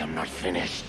am not finished.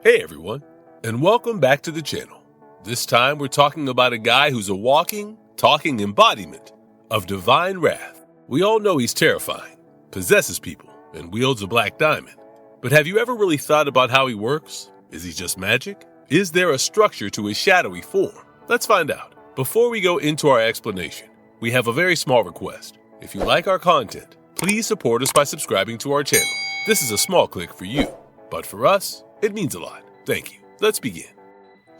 Hey everyone, and welcome back to the channel. This time we're talking about a guy who's a walking, talking embodiment of divine wrath. We all know he's terrifying, possesses people, and wields a black diamond. But have you ever really thought about how he works? Is he just magic? Is there a structure to his shadowy form? Let's find out. Before we go into our explanation, we have a very small request. If you like our content, please support us by subscribing to our channel. This is a small click for you, but for us, it means a lot. Thank you. Let's begin.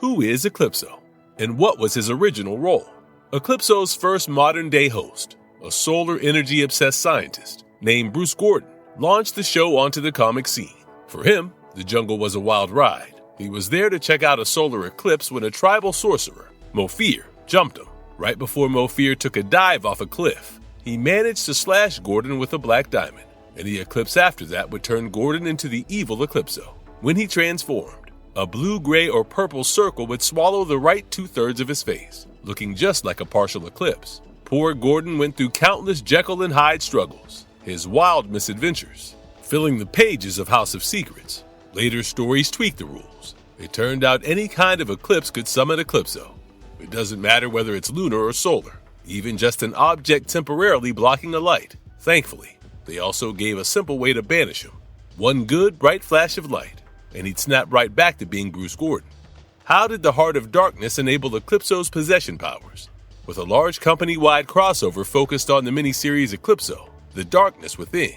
Who is Eclipso, and what was his original role? Eclipso's first modern-day host, a solar energy-obsessed scientist named Bruce Gordon, launched the show onto the comic scene. For him, the jungle was a wild ride. He was there to check out a solar eclipse when a tribal sorcerer, Mofir, jumped him. Right before Mofir took a dive off a cliff, he managed to slash Gordon with a black diamond, and the eclipse after that would turn Gordon into the evil Eclipso. When he transformed, a blue, gray, or purple circle would swallow the right 2/3 of his face, looking just like a partial eclipse. Poor Gordon went through countless Jekyll and Hyde struggles, his wild misadventures, filling the pages of House of Secrets. Later stories tweaked the rules. It turned out any kind of eclipse could summon Eclipso. It doesn't matter whether it's lunar or solar, even just an object temporarily blocking a light. Thankfully, they also gave a simple way to banish him. One good, bright flash of light, and he'd snap right back to being Bruce Gordon. How did the Heart of Darkness enable Eclipso's possession powers? With a large company-wide crossover focused on the miniseries Eclipso, The Darkness Within,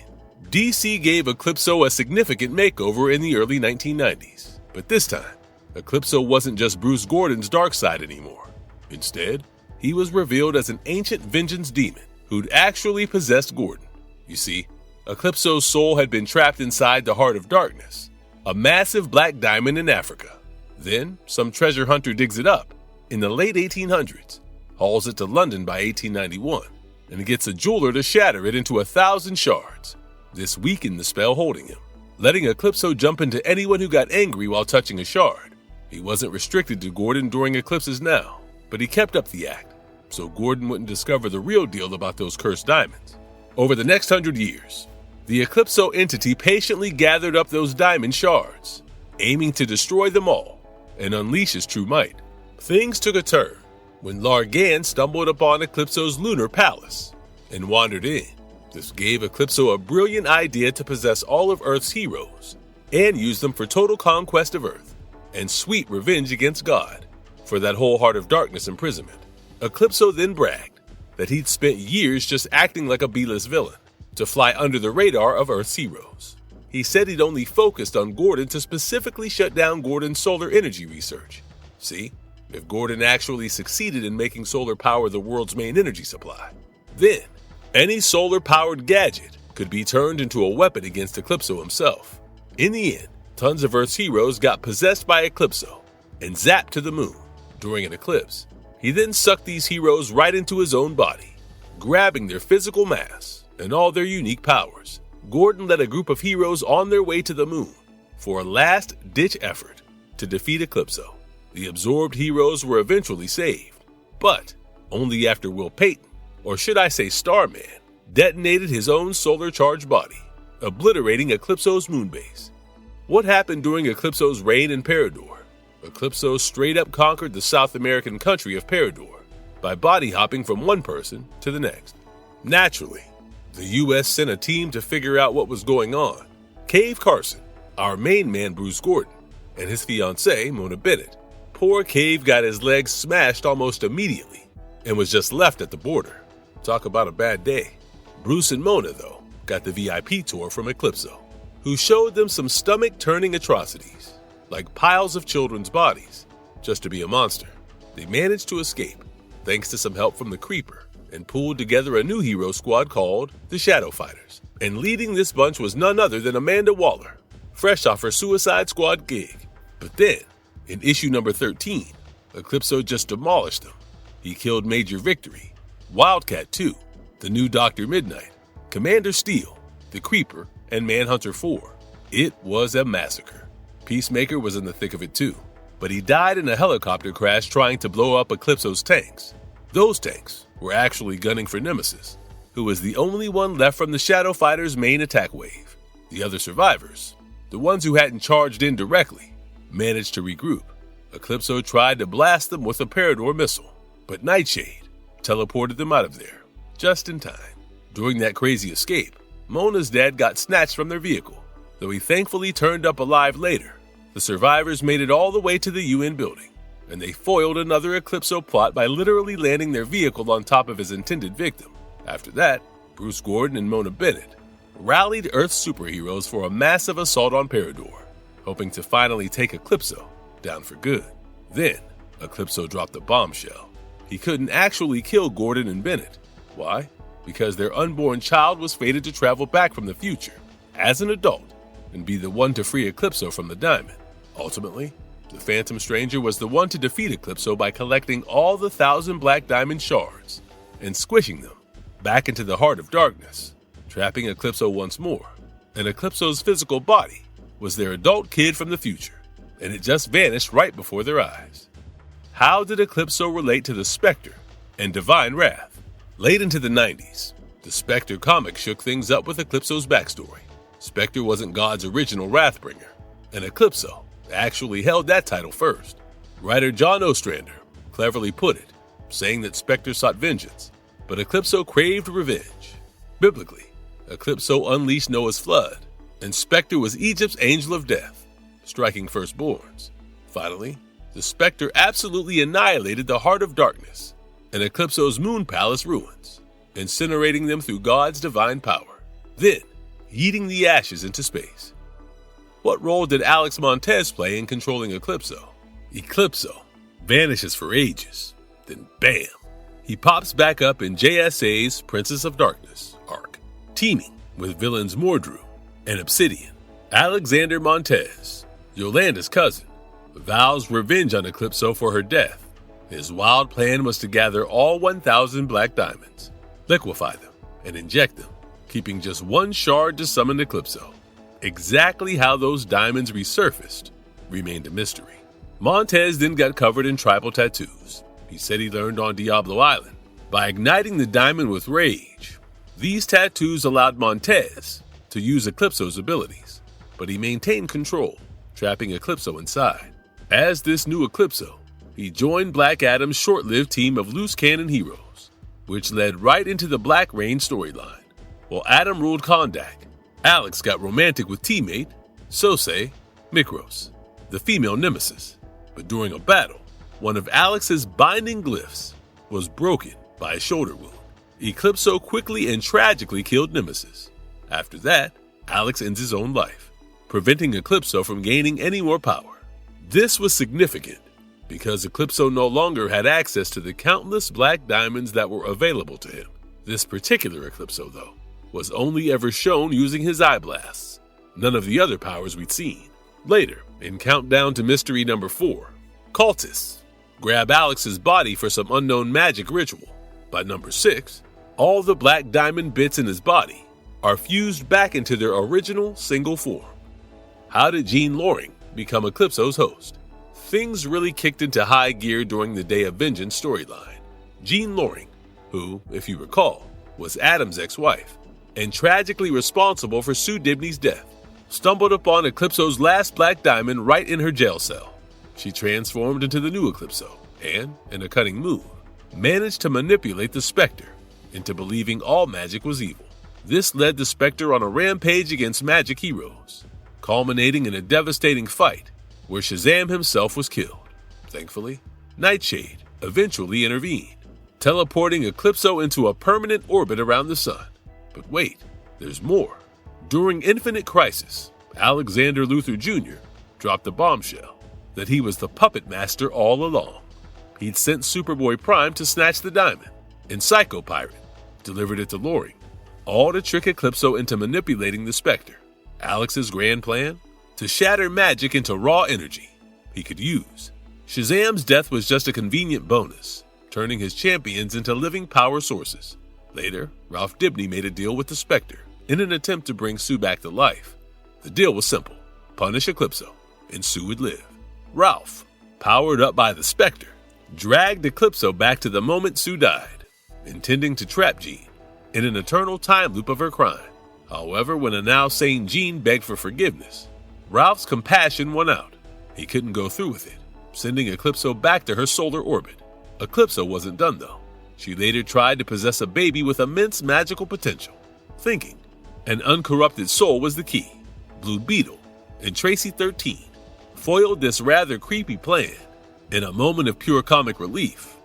DC gave Eclipso a significant makeover in the early 1990s. But this time, Eclipso wasn't just Bruce Gordon's Darkseid anymore. Instead, he was revealed as an ancient vengeance demon who'd actually possessed Gordon. You see, Eclipso's soul had been trapped inside the Heart of Darkness, a massive black diamond in Africa. Then, some treasure hunter digs it up in the late 1800s, hauls it to London by 1891, and gets a jeweler to shatter it into 1,000 shards. This weakened the spell holding him, letting Eclipso jump into anyone who got angry while touching a shard. He wasn't restricted to Gordon during eclipses now, but he kept up the act, so Gordon wouldn't discover the real deal about those cursed diamonds. Over the next 100 years, the Eclipso entity patiently gathered up those diamond shards, aiming to destroy them all and unleash his true might. Things took a turn when Largan stumbled upon Eclipso's lunar palace and wandered in. This gave Eclipso a brilliant idea to possess all of Earth's heroes and use them for total conquest of Earth and sweet revenge against God for that whole Heart of Darkness imprisonment. Eclipso then bragged that he'd spent years just acting like a B-list villain to fly under the radar of Earth's heroes. He said he'd only focused on Gordon to specifically shut down Gordon's solar energy research. See, if Gordon actually succeeded in making solar power the world's main energy supply, then any solar-powered gadget could be turned into a weapon against Eclipso himself. In the end, tons of Earth's heroes got possessed by Eclipso and zapped to the moon during an eclipse. He then sucked these heroes right into his own body, grabbing their physical mass and all their unique powers. Gordon led a group of heroes on their way to the moon for a last-ditch effort to defeat Eclipso. The absorbed heroes were eventually saved, but only after Will Payton, or should I say Starman, detonated his own solar-charged body, obliterating Eclipso's moonbase. What happened during Eclipso's reign in Peridor? Eclipso straight-up conquered the South American country of Peridor by body-hopping from one person to the next. Naturally, the U.S. sent a team to figure out what was going on. Cave Carson, our main man Bruce Gordon, and his fiancée Mona Bennett. Poor Cave got his legs smashed almost immediately and was just left at the border. Talk about a bad day. Bruce and Mona, though, got the VIP tour from Eclipso, who showed them some stomach-turning atrocities, like piles of children's bodies. Just to be a monster, they managed to escape, thanks to some help from the Creeper, and pulled together a new hero squad called the Shadow Fighters. And leading this bunch was none other than Amanda Waller, fresh off her Suicide Squad gig. But then, in issue number 13, Eclipso just demolished them. He killed Major Victory, Wildcat 2, the new Dr. Midnight, Commander Steel, the Creeper, and Manhunter 4. It was a massacre. Peacemaker was in the thick of it too, but he died in a helicopter crash trying to blow up Eclipso's tanks. Those tanks were actually gunning for Nemesis, who was the only one left from the Shadow Fighters' main attack wave. The other survivors, the ones who hadn't charged in directly, managed to regroup. Eclipso tried to blast them with a Parador missile, but Nightshade teleported them out of there, just in time. During that crazy escape, Mona's dad got snatched from their vehicle, though he thankfully turned up alive later. The survivors made it all the way to the UN building, and they foiled another Eclipso plot by literally landing their vehicle on top of his intended victim. After that, Bruce Gordon and Mona Bennett rallied Earth's superheroes for a massive assault on Parador, hoping to finally take Eclipso down for good. Then, Eclipso dropped a bombshell. He couldn't actually kill Gordon and Bennett. Why? Because their unborn child was fated to travel back from the future as an adult and be the one to free Eclipso from the diamond. Ultimately, the Phantom Stranger was the one to defeat Eclipso by collecting all the 1,000 black diamond shards and squishing them back into the heart of darkness, trapping Eclipso once more. And Eclipso's physical body was their adult kid from the future, and it just vanished right before their eyes. How did Eclipso relate to the Spectre and Divine Wrath? Late into the 90s, the Spectre comic shook things up with Eclipso's backstory. Spectre wasn't God's original Wrathbringer, and Eclipso actually held that title first. Writer John Ostrander cleverly put it, saying that Spectre sought vengeance, but Eclipso craved revenge. Biblically, Eclipso unleashed Noah's flood, and Spectre was Egypt's angel of death, striking firstborns. Finally, the Spectre absolutely annihilated the heart of darkness and Eclipso's moon palace ruins, incinerating them through God's divine power, then yeeting the ashes into space. What role did Alex Montes play in controlling Eclipso? Eclipso vanishes for ages, then bam, he pops back up in JSA's Princess of Darkness arc, teaming with villains Mordru and Obsidian. Alexander Montes, Yolanda's cousin, vows revenge on Eclipso for her death. His wild plan was to gather all 1,000 black diamonds, liquefy them, and inject them, keeping just one shard to summon Eclipso. Exactly how those diamonds resurfaced remained a mystery. Montes then got covered in tribal tattoos. He said he learned on Diablo Island. By igniting the diamond with rage, these tattoos allowed Montes to use Eclipso's abilities, but he maintained control, trapping Eclipso inside. As this new Eclipso, he joined Black Adam's short-lived team of loose cannon heroes, which led right into the Black Rain storyline. While Adam ruled Kondak, Alex got romantic with teammate Sose Mikros, the female nemesis. But during a battle, one of Alex's binding glyphs was broken by a shoulder wound. Eclipso quickly and tragically killed Nemesis. After that, Alex ends his own life, preventing Eclipso from gaining any more power. This was significant because Eclipso no longer had access to the countless black diamonds that were available to him. This particular Eclipso, though, was only ever shown using his eye blasts, none of the other powers we'd seen. Later, in Countdown to Mystery number 4, cultists grab Alex's body for some unknown magic ritual. By number 6, all the black diamond bits in his body are fused back into their original single form. How did Jean Loring become Eclipso's host? Things really kicked into high gear during the Day of Vengeance storyline. Jean Loring, who, if you recall, was Adam's ex-wife, and tragically responsible for Sue Dibney's death, stumbled upon Eclipso's last black diamond right in her jail cell. She transformed into the new Eclipso and, in a cunning move, managed to manipulate the Spectre into believing all magic was evil. This led the Spectre on a rampage against magic heroes, culminating in a devastating fight where Shazam himself was killed. Thankfully, Nightshade eventually intervened, teleporting Eclipso into a permanent orbit around the sun. But wait, there's more. During Infinite Crisis, Alexander Luthor Jr. dropped a bombshell that he was the puppet master all along. He'd sent Superboy Prime to snatch the diamond, and Psycho Pirate delivered it to Loring, all to trick Eclipso into manipulating the Spectre. Alex's grand plan? To shatter magic into raw energy he could use. Shazam's death was just a convenient bonus, turning his champions into living power sources. Later, Ralph Dibney made a deal with the Spectre in an attempt to bring Sue back to life. The deal was simple: punish Eclipso, and Sue would live. Ralph, powered up by the Spectre, dragged Eclipso back to the moment Sue died, intending to trap Jean in an eternal time loop of her crime. However, when a now sane Jean begged for forgiveness, Ralph's compassion won out. He couldn't go through with it, sending Eclipso back to her solar orbit. Eclipso wasn't done though. She later tried to possess a baby with immense magical potential, thinking an uncorrupted soul was the key. Blue Beetle and Tracy 13 foiled this rather creepy plan. In a moment of pure comic relief,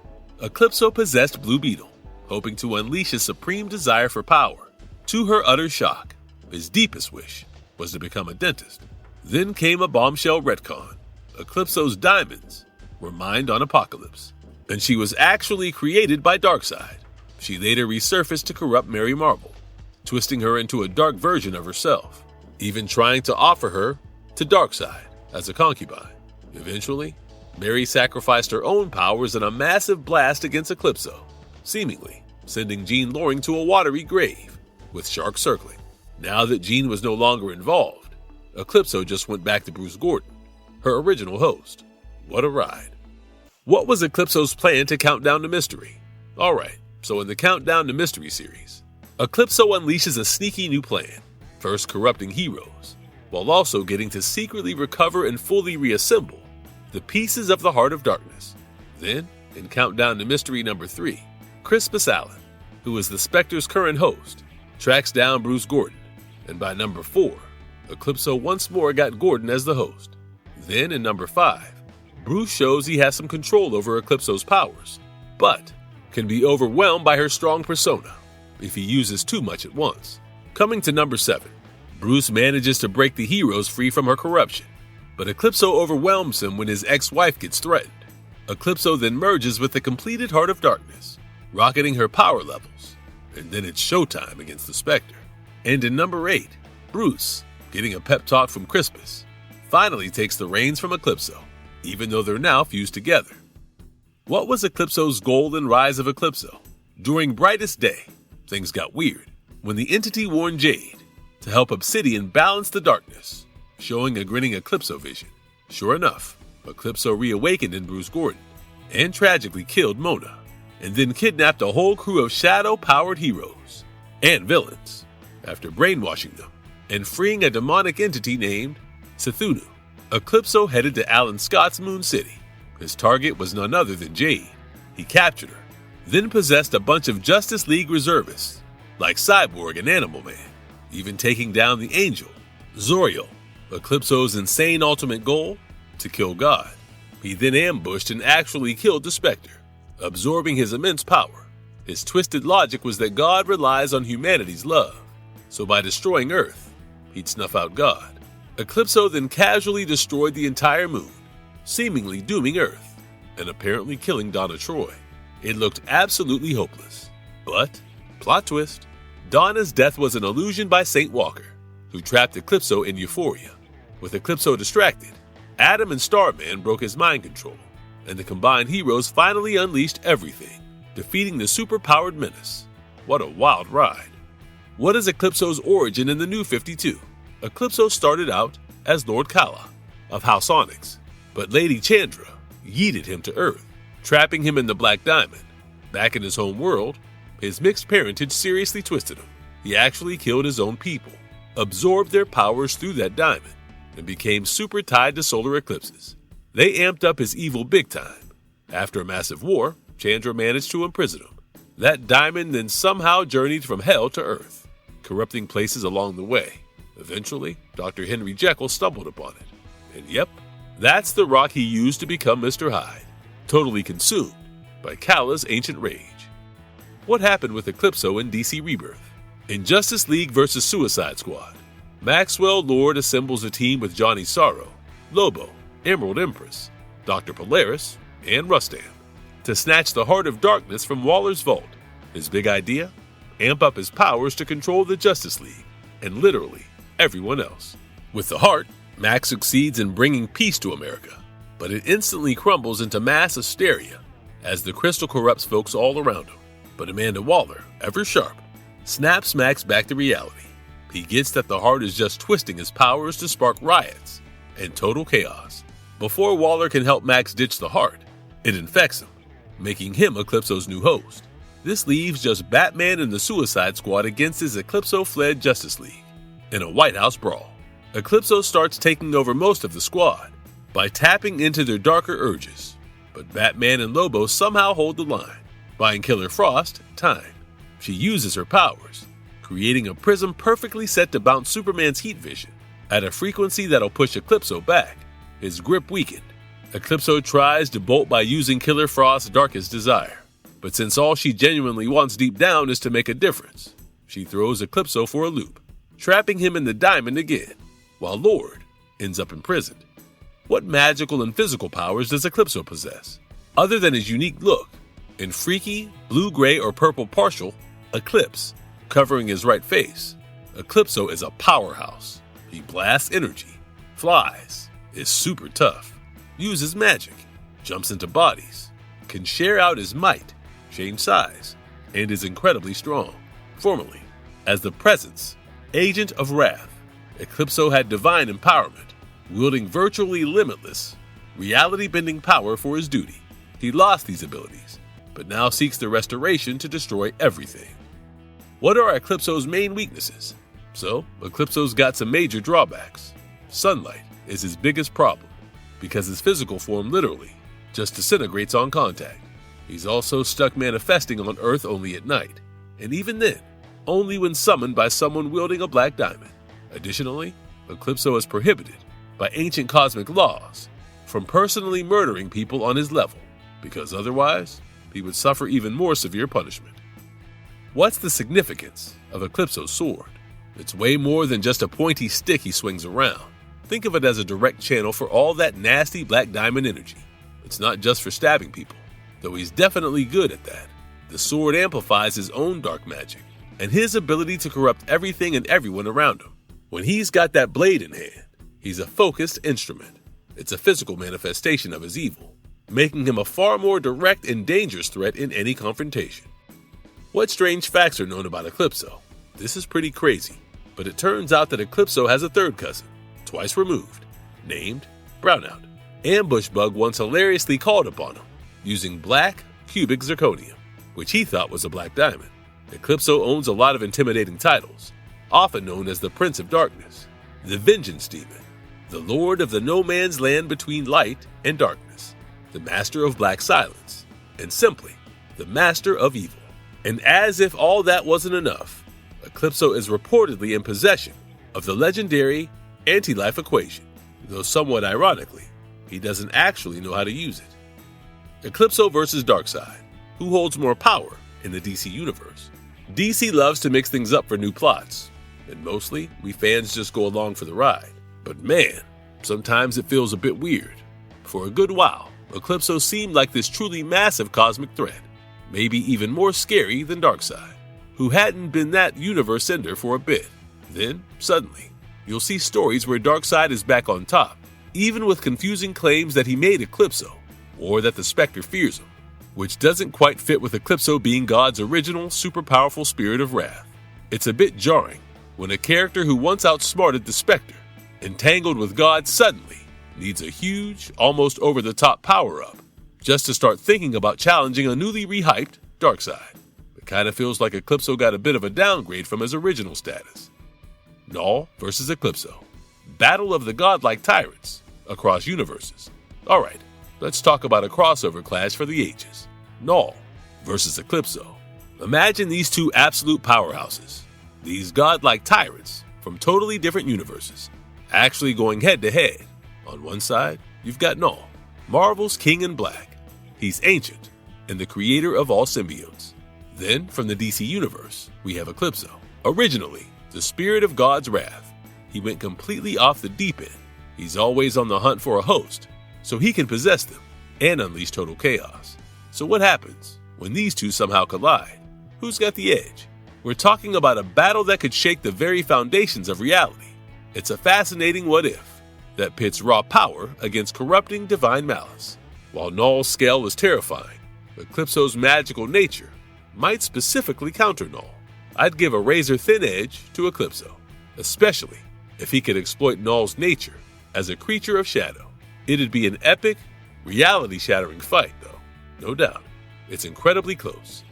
Eclipso possessed Blue Beetle, hoping to unleash his supreme desire for power. To her utter shock, his deepest wish was to become a dentist. Then came a bombshell retcon. Eclipso's diamonds were mined on Apocalypse, and she was actually created by Darkseid. She later resurfaced to corrupt Mary Marvel, twisting her into a dark version of herself, even trying to offer her to Darkseid as a concubine. Eventually, Mary sacrificed her own powers in a massive blast against Eclipso, seemingly sending Jean Loring to a watery grave, with sharks circling. Now that Jean was no longer involved, Eclipso just went back to Bruce Gordon, her original host. What a ride. What was Eclipso's plan to Countdown to Mystery? Alright, so in the Countdown to Mystery series, Eclipso unleashes a sneaky new plan, first corrupting heroes, while also getting to secretly recover and fully reassemble the pieces of the Heart of Darkness. Then, in Countdown to Mystery number 3, Crispus Allen, who is the Spectre's current host, tracks down Bruce Gordon, and by number 4, Eclipso once more got Gordon as the host. Then in number 5, Bruce shows he has some control over Eclipso's powers, but can be overwhelmed by her strong persona if he uses too much at once. Coming to number 7, Bruce manages to break the heroes free from her corruption, but Eclipso overwhelms him when his ex-wife gets threatened. Eclipso then merges with the completed Heart of Darkness, rocketing her power levels, and then it's showtime against the Spectre. And in number 8, Bruce, getting a pep talk from Crispus, finally takes the reins from Eclipso, even though they're now fused together. What was Eclipso's goal in Rise of Eclipso? During Brightest Day, things got weird when the entity warned Jade to help Obsidian balance the darkness, showing a grinning Eclipso vision. Sure enough, Eclipso reawakened in Bruce Gordon and tragically killed Mona, and then kidnapped a whole crew of shadow-powered heroes and villains after brainwashing them and freeing a demonic entity named Cthulhu. Eclipso headed to Alan Scott's Moon City. His target was none other than Jade. He captured her, then possessed a bunch of Justice League reservists like Cyborg and Animal Man, even taking down the Angel, Zoriel. Eclipso's insane ultimate goal? To kill God. He then ambushed and actually killed the Spectre, absorbing his immense power. His twisted logic was that God relies on humanity's love, so by destroying Earth, he'd snuff out God. Eclipso then casually destroyed the entire moon, seemingly dooming Earth, and apparently killing Donna Troy. It looked absolutely hopeless. But, plot twist, Donna's death was an illusion by Saint Walker, who trapped Eclipso in Euphoria. With Eclipso distracted, Adam and Starman broke his mind control, and the combined heroes finally unleashed everything, defeating the superpowered menace. What a wild ride. What is Eclipso's origin in the New 52? Eclipso started out as Lord Kala of House Onyx, but Lady Chandra yeeted him to Earth, trapping him in the Black Diamond. Back in his home world, his mixed parentage seriously twisted him. He actually killed his own people, absorbed their powers through that diamond, and became super tied to solar eclipses. They amped up his evil big time. After a massive war, Chandra managed to imprison him. That diamond then somehow journeyed from hell to Earth, corrupting places along the way. Eventually, Dr. Henry Jekyll stumbled upon it. And yep, that's the rock he used to become Mr. Hyde, totally consumed by Kala's ancient rage. What happened with Eclipso in DC Rebirth? In Justice League vs. Suicide Squad, Maxwell Lord assembles a team with Johnny Sorrow, Lobo, Emerald Empress, Dr. Polaris, and Rustam to snatch the Heart of Darkness from Waller's vault. His big idea? Amp up his powers to control the Justice League, and literally everyone else. With the Heart, Max succeeds in bringing peace to America, but it instantly crumbles into mass hysteria as the crystal corrupts folks all around him. But Amanda Waller, ever sharp, snaps Max back to reality. He gets that the Heart is just twisting his powers to spark riots and total chaos. Before Waller can help Max ditch the Heart, it infects him, making him Eclipso's new host. This leaves just Batman and the Suicide Squad against his Eclipso-fled Justice League in a White House brawl. Eclipso starts taking over most of the squad by tapping into their darker urges, but Batman and Lobo somehow hold the line, buying Killer Frost time. She uses her powers, creating a prism perfectly set to bounce Superman's heat vision at a frequency that'll push Eclipso back, his grip weakened. Eclipso tries to bolt by using Killer Frost's darkest desire, but since all she genuinely wants deep down is to make a difference, she throws Eclipso for a loop, trapping him in the diamond again, while Lord ends up imprisoned. What magical and physical powers does Eclipso possess, other than his unique look and freaky blue-gray or purple partial eclipse covering his right face? Eclipso is a powerhouse. He blasts energy, flies, is super tough, uses magic, jumps into bodies, can share out his might, change size, and is incredibly strong. Formerly, as the Presence, Agent of Wrath, Eclipso had divine empowerment, wielding virtually limitless, reality-bending power for his duty. He lost these abilities, but now seeks the restoration to destroy everything. What are Eclipso's main weaknesses? So, Eclipso's got some major drawbacks. Sunlight is his biggest problem, because his physical form literally just disintegrates on contact. He's also stuck manifesting on Earth only at night, and even then, only when summoned by someone wielding a black diamond. Additionally, Eclipso is prohibited by ancient cosmic laws from personally murdering people on his level, because otherwise, he would suffer even more severe punishment. What's the significance of Eclipso's sword? It's way more than just a pointy stick he swings around. Think of it as a direct channel for all that nasty black diamond energy. It's not just for stabbing people, though he's definitely good at that. The sword amplifies his own dark magic and his ability to corrupt everything and everyone around him. When he's got that blade in hand, he's a focused instrument. It's a physical manifestation of his evil, making him a far more direct and dangerous threat in any confrontation. What strange facts are known about Eclipso? This is pretty crazy, but it turns out that Eclipso has a third cousin, twice removed, named Brownout. Ambushbug once hilariously called upon him, using black cubic zirconium, which he thought was a black diamond. Eclipso owns a lot of intimidating titles, often known as the Prince of Darkness, the Vengeance Demon, the Lord of the No Man's Land between light and darkness, the Master of Black Silence, and simply, the Master of Evil. And as if all that wasn't enough, Eclipso is reportedly in possession of the legendary anti-life equation, though somewhat ironically, he doesn't actually know how to use it. Eclipso versus Darkseid. Who holds more power in the DC universe? DC loves to mix things up for new plots, and mostly, we fans just go along for the ride. But man, sometimes it feels a bit weird. For a good while, Eclipso seemed like this truly massive cosmic threat, maybe even more scary than Darkseid, who hadn't been that universe ender for a bit. Then, suddenly, you'll see stories where Darkseid is back on top, even with confusing claims that he made Eclipso, or that the Spectre fears him, which doesn't quite fit with Eclipso being God's original super powerful spirit of wrath. It's a bit jarring when a character who once outsmarted the Spectre, entangled with God, suddenly needs a huge, almost over-the-top power-up just to start thinking about challenging a newly rehyped Darkseid. It kind of feels like Eclipso got a bit of a downgrade from his original status. Null vs Eclipso. Battle of the godlike tyrants across universes. Alright, let's talk about a crossover clash for the ages. Null vs Eclipso. Imagine these two absolute powerhouses, these godlike tyrants from totally different universes, actually going head-to-head. On one side, you've got Null, Marvel's King in Black. He's ancient and the creator of all symbiotes. Then, from the DC universe, we have Eclipso. Originally, the spirit of God's wrath. He went completely off the deep end. He's always on the hunt for a host, so he can possess them and unleash total chaos. So what happens when these two somehow collide? Who's got the edge? We're talking about a battle that could shake the very foundations of reality. It's a fascinating what-if that pits raw power against corrupting divine malice. While Null's scale was terrifying, Eclipso's magical nature might specifically counter Null. I'd give a razor-thin edge to Eclipso, especially if he could exploit Null's nature as a creature of shadow. It'd be an epic, reality-shattering fight, though, no doubt. It's incredibly close.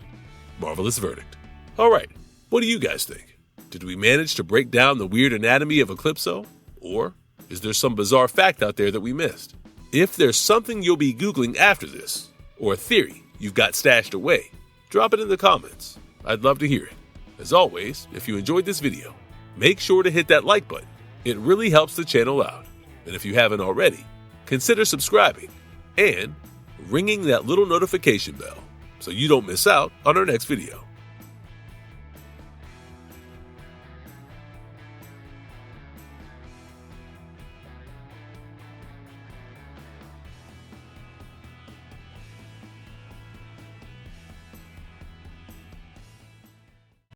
Marvelous verdict. Alright, what do you guys think? Did we manage to break down the weird anatomy of Eclipso? Or is there some bizarre fact out there that we missed? If there's something you'll be Googling after this, or a theory you've got stashed away, drop it in the comments. I'd love to hear it. As always, if you enjoyed this video, make sure to hit that like button. It really helps the channel out. And if you haven't already, consider subscribing and ringing that little notification bell so you don't miss out on our next video.